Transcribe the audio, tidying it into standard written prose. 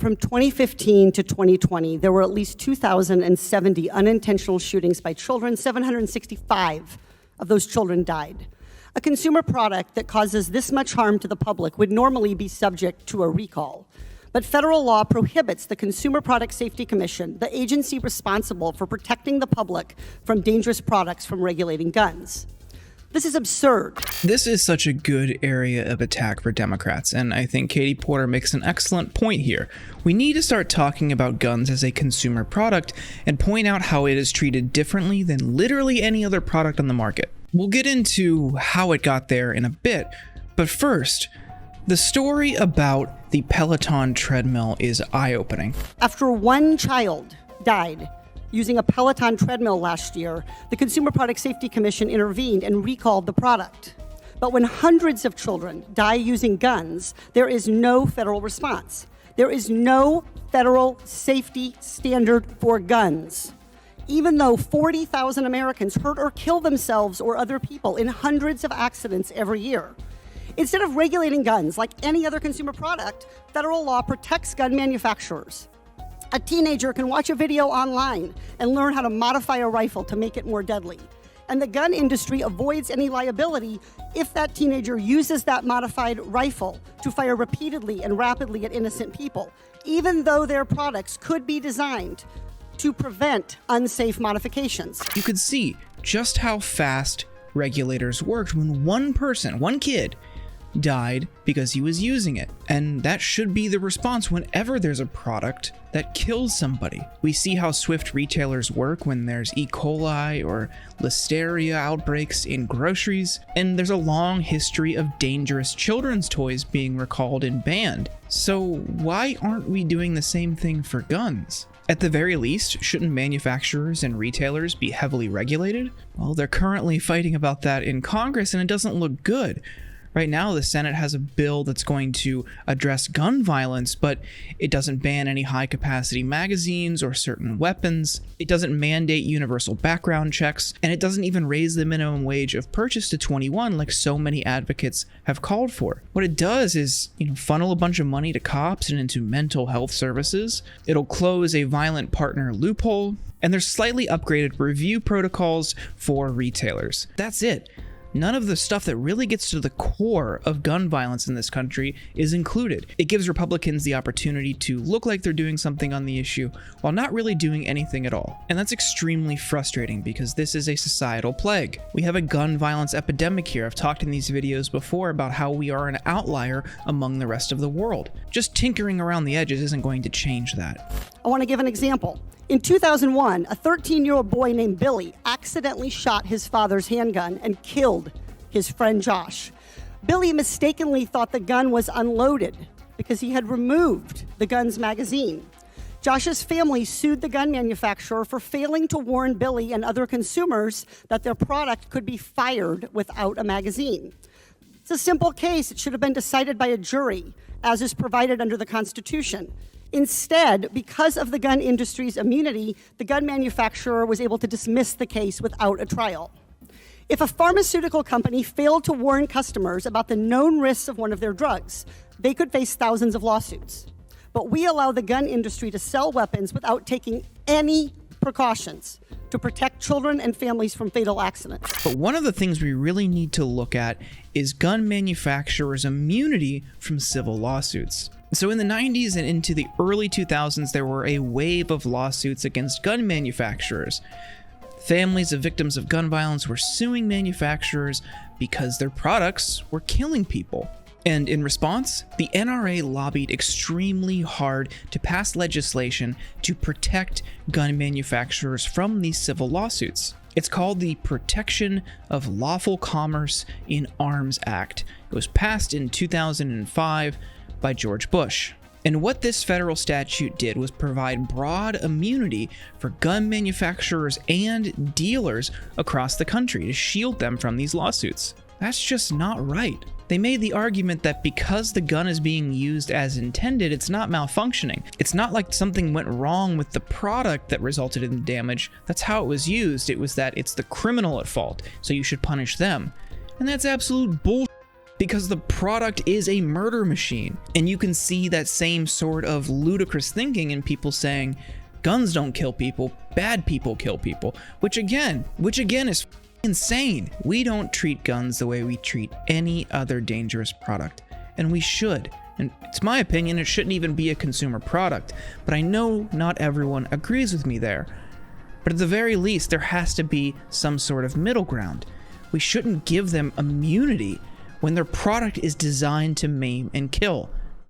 From 2015 to 2020, there were at least 2,070 unintentional shootings by children. 765 of those children died. A consumer product that causes this much harm to the public would normally be subject to a recall. But federal law prohibits the Consumer Product Safety Commission, the agency responsible for protecting the public from dangerous products, from regulating guns. This is absurd. This is such a good area of attack for Democrats, and I think Katie Porter makes an excellent point here. We need to start talking about guns as a consumer product and point out how it is treated differently than literally any other product on the market. We'll get into how it got there in a bit, but first, the story about the Peloton treadmill is eye-opening. After one child died using a Peloton treadmill last year, the Consumer Product Safety Commission intervened and recalled the product. But when hundreds of children die using guns, there is no federal response. There is no federal safety standard for guns. Even though 40,000 Americans hurt or kill themselves or other people in hundreds of accidents every year. Instead of regulating guns like any other consumer product, federal law protects gun manufacturers. A teenager can watch a video online and learn how to modify a rifle to make it more deadly. And the gun industry avoids any liability if that teenager uses that modified rifle to fire repeatedly and rapidly at innocent people, even though their products could be designed to prevent unsafe modifications. You could see just how fast regulators worked when one kid, died because he was using it. And that should be the response whenever there's a product that kills somebody. We see how swift retailers work when there's E. coli or listeria outbreaks in groceries, and there's a long history of dangerous children's toys being recalled and banned. So why aren't we doing the same thing for guns? At the very least, shouldn't manufacturers and retailers be heavily regulated? Well, they're currently fighting about that in Congress, and it doesn't look good. Right now, the Senate has a bill that's going to address gun violence, but it doesn't ban any high-capacity magazines or certain weapons. It doesn't mandate universal background checks, and it doesn't even raise the minimum wage of purchase to 21 like so many advocates have called for. What it does is, funnel a bunch of money to cops and into mental health services. It'll close a violent partner loophole, and there's slightly upgraded review protocols for retailers. That's it. None of the stuff that really gets to the core of gun violence in this country is included. It gives Republicans the opportunity to look like they're doing something on the issue while not really doing anything at all. And that's extremely frustrating because this is a societal plague. We have a gun violence epidemic here. I've talked in these videos before about how we are an outlier among the rest of the world. Just tinkering around the edges isn't going to change that. I want to give an example. In 2001, a 13-year-old boy named Billy accidentally shot his father's handgun and killed his friend Josh. Billy mistakenly thought the gun was unloaded because he had removed the gun's magazine. Josh's family sued the gun manufacturer for failing to warn Billy and other consumers that their product could be fired without a magazine. It's a simple case. It should have been decided by a jury, as is provided under the Constitution. Instead, because of the gun industry's immunity, the gun manufacturer was able to dismiss the case without a trial. If a pharmaceutical company failed to warn customers about the known risks of one of their drugs, they could face thousands of lawsuits. But we allow the gun industry to sell weapons without taking any precautions to protect children and families from fatal accidents. But one of the things we really need to look at is gun manufacturers' immunity from civil lawsuits. So in the 90s and into the early 2000s, there were a wave of lawsuits against gun manufacturers. Families of victims of gun violence were suing manufacturers because their products were killing people. And in response, the NRA lobbied extremely hard to pass legislation to protect gun manufacturers from these civil lawsuits. It's called the Protection of Lawful Commerce in Arms Act. It was passed in 2005 by George Bush. And what this federal statute did was provide broad immunity for gun manufacturers and dealers across the country to shield them from these lawsuits. That's just not right. They made the argument that because the gun is being used as intended, it's not malfunctioning. It's not like something went wrong with the product that resulted in the damage. That's how it was used. It was that it's the criminal at fault, so you should punish them. And that's absolute bullshit. because the product is a murder machine. And you can see that same sort of ludicrous thinking in people saying, guns don't kill people, bad people kill people, which again is insane. We don't treat guns the way we treat any other dangerous product, and we should. And it's my opinion, it shouldn't even be a consumer product, but I know not everyone agrees with me there. But at the very least, there has to be some sort of middle ground. We shouldn't give them immunity when their product is designed to maim and kill.